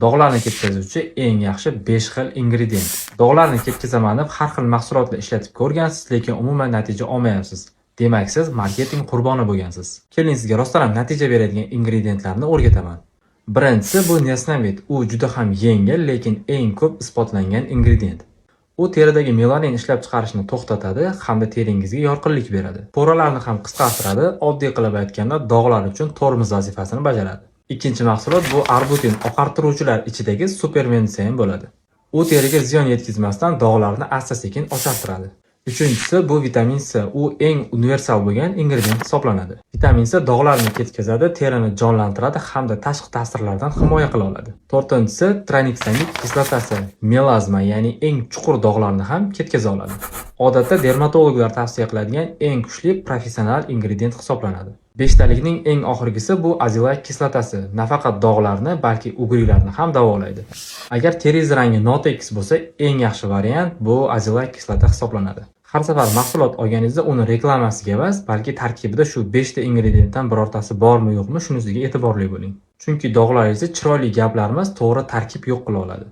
Dog'larni ketkazuvchi eng yaxshi 5 xil ingredient. Dog'larni ketkazaman deb har xil mahsulotlar ishlatib ko'rgansiz, lekin umuman natija olmayapsiz. Demak, siz marketing qurboni bo'lgansiz. Keling, sizga rostdan ham natija beradigan ingrediyentlarni o'rgataman. Birinchisi bu Nesnamid. U juda ham yengil, lekin eng ko'p isbotlangan ingredient. U teridagi melanin ishlab chiqarishni to'xtatadi hamda teringizga yorqinlik beradi. Poralarni ham qisqartiradi, oddiy qilib aytganda dog'lar uchun tormoz vazifasini bajaradi. Ikkinchi mahsulot bu arbutin, oqartiruvchilar ichidagi supermen desa ham bo'ladi. U teriga ziyon yetkazmasdan dog'larni asta-sekin ochartiradi. Uchinchisi bu vitamin C. U eng universal bo'lgan ingredient hisoblanadi. Vitamin C dog'larni ketkazadi, terini jonlantiradi hamda tashqi ta'sirlardan himoya qila oladi. To'rtinchisi traneksamid kislotasi. Melazma, ya'ni eng chuqur dog'larni ham ketkaza oladi. Odatda dermatologlar tavsiya qiladigan eng kuchli professional ingredient hisoblanadi. Beshtalikning eng oxirgisi bu azilak kislotasi. Nafaqat dog'larni, balki ugriklarni ham davolaydi. Agar teringiz rangi notekis bo'lsa, eng yaxshi variant bu azilak kislota hisoblanadi. Har safar mahsulot olganingizda uni reklamasiga emas, balki tarkibida shu 5 ta ingrediyentdan birortasi bormi yo'qmi, shunisiga e'tiborli bo'ling. Chunki dog'laringizni chiroyli gaplarimiz to'g'ri tarkib yo'q qila oladi.